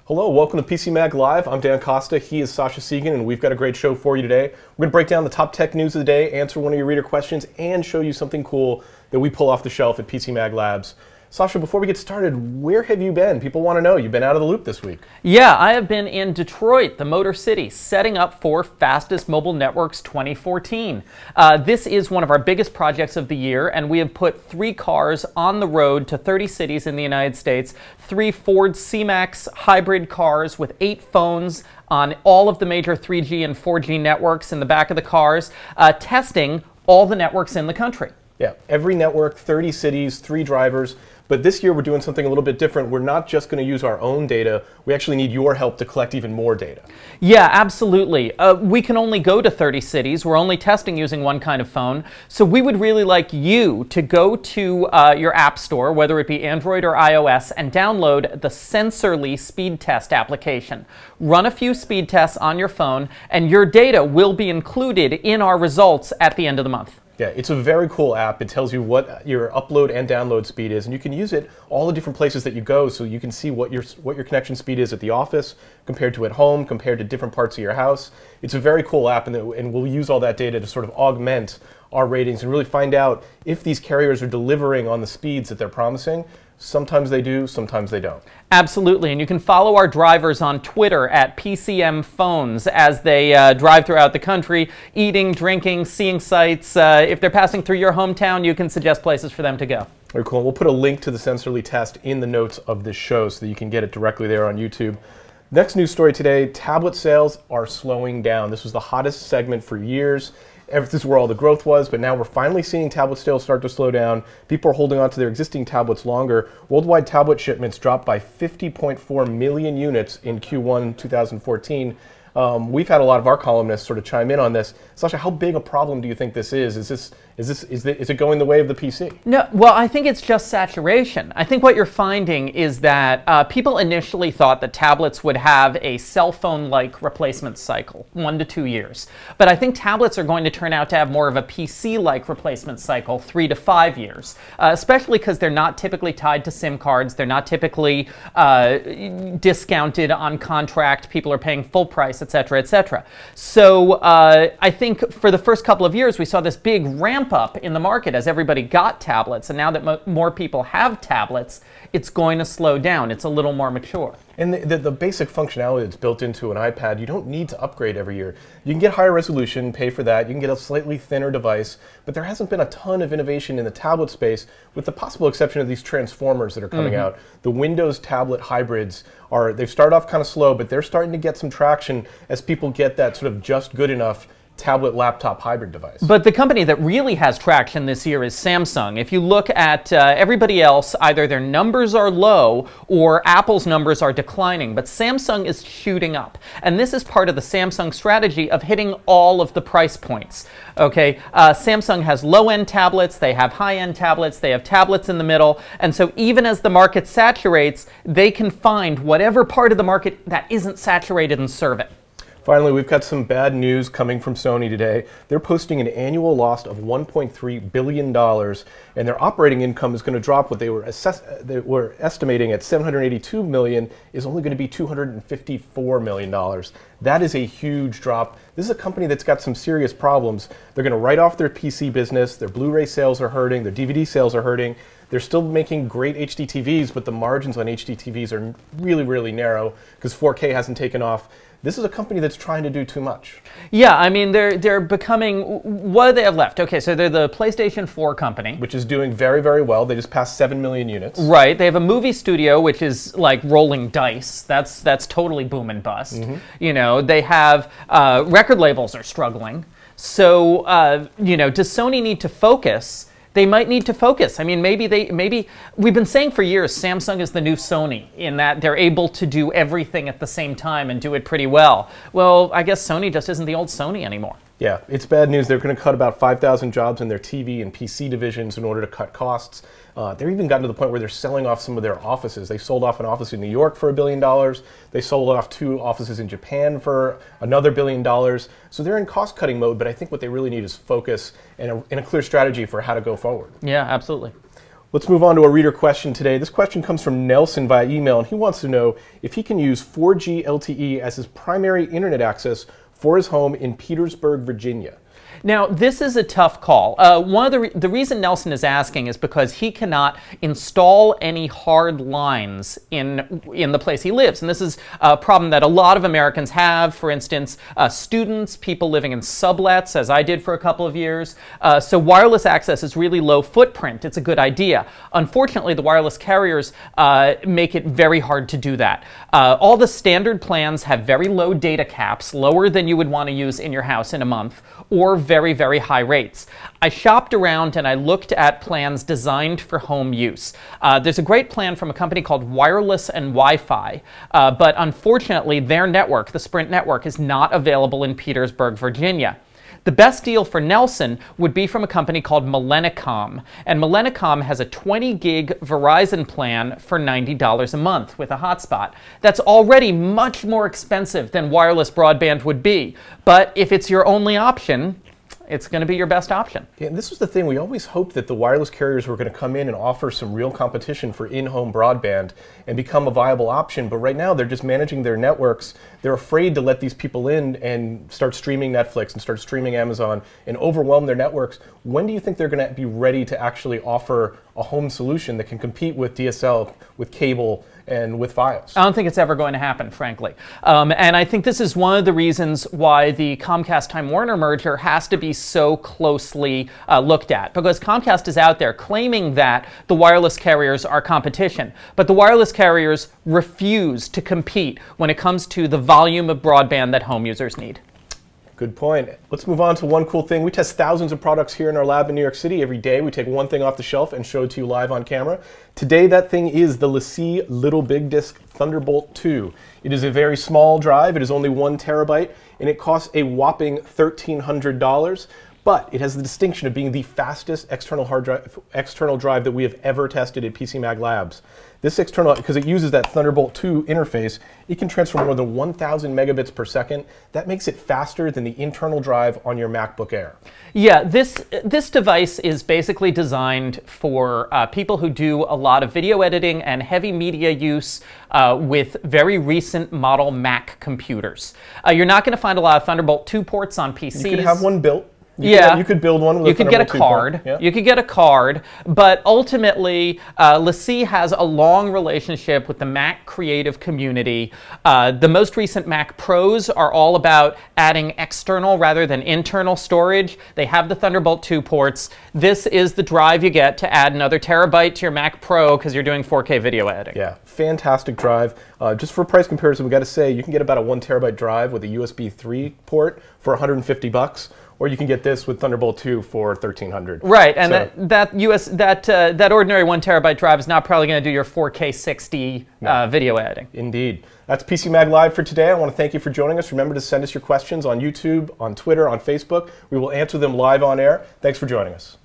Hello, welcome to PCMag Live. I'm Dan Costa, he is Sasha Segan, and we've got a great show for you today. We're going to break down the top tech news of the day, answer one of your reader questions, and show you something cool that we pull off the shelf at PCMag Labs. Sasha, before we get started, where have you been? People want to know. You've been out of the loop this week. Yeah, I have been in Detroit, the Motor City, setting up for Fastest Mobile Networks 2014. This is one of our biggest projects of the year, and we have put 3 cars on the road to 30 cities in the United States, 3 Ford C-Max hybrid cars with 8 phones on all of the major 3G and 4G networks in the back of the cars, testing all the networks in the country. Yeah, every network, 30 cities, 3 drivers. But this year we're doing something a little bit different. We're not just going to use our own data. We actually need your help to collect even more data. Yeah, absolutely. We can only go to 30 cities. We're only testing using one kind of phone. So we would really like you to go to your app store, whether it be Android or iOS, and download the Sensorly speed test application. Run a few speed tests on your phone, and your data will be included in our results at the end of the month. Yeah, it's a very cool app. It tells you what your upload and download speed is, and you can use it all the different places that you go, so you can see what your connection speed is at the office compared to at home, compared to different parts of your house. It's a very cool app, and we'll use all that data to sort of augment our ratings and really find out if these carriers are delivering on the speeds that they're promising. Sometimes they do, sometimes they don't. Absolutely, and you can follow our drivers on Twitter at PCM Phones as they drive throughout the country, eating, drinking, seeing sights. If they're passing through your hometown, you can suggest places for them to go. Very cool. We'll put a link to the Sensorly test in the notes of this show so that you can get it directly there on YouTube. Next news story today, tablet sales are slowing down. This was the hottest segment for years. This is where all the growth was, but now we're finally seeing tablet sales start to slow down. People are holding on to their existing tablets longer. Worldwide tablet shipments dropped by 50.4 million units in Q1 2014. We've had a lot of our columnists sort of chime in on this. Sasha, how big a problem do you think this is? Is it going the way of the PC? No, well, I think it's just saturation. I think what you're finding is that people initially thought that tablets would have a cell phone-like replacement cycle, 1 to 2 years. But I think tablets are going to turn out to have more of a PC-like replacement cycle, 3 to 5 years, especially because they're not typically tied to SIM cards. They're not typically discounted on contract. People are paying full price, et cetera, et cetera. So I think for the first couple of years, we saw this big ramp up in the market as everybody got tablets, and now that more people have tablets, it's going to slow down. It's a little more mature. And the basic functionality that's built into an iPad, you don't need to upgrade every year. You can get higher resolution, pay for that. You can get a slightly thinner device, but there hasn't been a ton of innovation in the tablet space, with the possible exception of these transformers that are coming out. The Windows tablet hybrids they've started off kind of slow, but they're starting to get some traction as people get that sort of just good enough tablet laptop hybrid device. But the company that really has traction this year is Samsung. If you look at everybody else, either their numbers are low or Apple's numbers are declining, but Samsung is shooting up. And this is part of the Samsung strategy of hitting all of the price points. Okay, Samsung has low-end tablets, they have high-end tablets, they have tablets in the middle, and so even as the market saturates, they can find whatever part of the market that isn't saturated and serve it. Finally, we've got some bad news coming from Sony today. They're posting an annual loss of $1.3 billion, and their operating income is going to drop. What they were estimating at $782 million is only going to be $254 million. That is a huge drop. This is a company that's got some serious problems. They're going to write off their PC business. Their Blu-ray sales are hurting. Their DVD sales are hurting. They're still making great HD TVs, but the margins on HD TVs are really, really narrow because 4K hasn't taken off. This is a company that's trying to do too much. Yeah, I mean, they're becoming, what do they have left? Okay, so they're the PlayStation 4 company. Which is doing very, very well. They just passed 7 million units. Right. They have a movie studio, which is like rolling dice. That's totally boom and bust. You know, they have, record labels are struggling. So, you know, does Sony need to focus? They might need to focus. I mean, maybe we've been saying for years Samsung is the new Sony in that they're able to do everything at the same time and do it pretty well. Well, I guess Sony just isn't the old Sony anymore. Yeah, it's bad news. They're going to cut about 5,000 jobs in their TV and PC divisions in order to cut costs. They're even gotten to the point where they're selling off some of their offices. They sold off an office in New York for $1 billion. They sold off 2 offices in Japan for another $1 billion. So they're in cost-cutting mode, but I think what they really need is focus and a clear strategy for how to go forward. Yeah, absolutely. Let's move on to a reader question today. This question comes from Nelson via email, and he wants to know if he can use 4G LTE as his primary internet access for his home in Petersburg, Virginia. Now, this is a tough call. One of the reason Nelson is asking is because he cannot install any hard lines in the place he lives. And this is a problem that a lot of Americans have. For instance, students, people living in sublets, as I did for a couple of years. So wireless access is really low footprint. It's a good idea. Unfortunately, the wireless carriers make it very hard to do that. All the standard plans have very low data caps, lower than you would want to use in your house in a month, or very, very high rates. I shopped around and I looked at plans designed for home use. There's a great plan from a company called Wireless and Wi-Fi, but unfortunately their network, the Sprint network, is not available in Petersburg, Virginia. The best deal for Nelson would be from a company called Millennicom, and Millennicom has a 20 gig Verizon plan for $90 a month with a hotspot. That's already much more expensive than wireless broadband would be, but if it's your only option, it's going to be your best option. Yeah, and this was the thing. We always hoped that the wireless carriers were going to come in and offer some real competition for in-home broadband and become a viable option. But right now, they're just managing their networks. They're afraid to let these people in and start streaming Netflix and start streaming Amazon and overwhelm their networks. When do you think they're going to be ready to actually offer a home solution that can compete with DSL, with cable, and with Fios? I don't think it's ever going to happen, frankly. And I think this is one of the reasons why the Comcast-Time Warner merger has to be so closely looked at. Because Comcast is out there claiming that the wireless carriers are competition. But the wireless carriers refuse to compete when it comes to the volume of broadband that home users need. Good point. Let's move on to one cool thing. We test thousands of products here in our lab in New York City every day. We take one thing off the shelf and show it to you live on camera. Today, that thing is the LaCie Little Big Disc Thunderbolt 2. It is a very small drive. It is only 1 terabyte, and it costs a whopping $1,300. But it has the distinction of being the fastest external drive that we have ever tested at PCMag Labs. This external, because it uses that Thunderbolt 2 interface, it can transfer more than 1,000 megabits per second. That makes it faster than the internal drive on your MacBook Air. Yeah, this device is basically designed for people who do a lot of video editing and heavy media use with very recent model Mac computers. You're not going to find a lot of Thunderbolt 2 ports on PCs. You could have one built. You could build one with you could get a card. Yeah. You could get a card, but ultimately, LaCie has a long relationship with the Mac creative community. The most recent Mac Pros are all about adding external rather than internal storage. They have the Thunderbolt 2 ports. This is the drive you get to add another terabyte to your Mac Pro because you're doing 4K video editing. Yeah, fantastic drive. Just for price comparison, we got to say you can get about a 1 terabyte drive with a USB 3 port for $150. Or you can get this with Thunderbolt 2 for $1,300. Right, and so, that ordinary 1 terabyte drive is not probably going to do your 4K 60 video editing. Indeed. That's PCMag Live for today. I want to thank you for joining us. Remember to send us your questions on YouTube, on Twitter, on Facebook. We will answer them live on air. Thanks for joining us.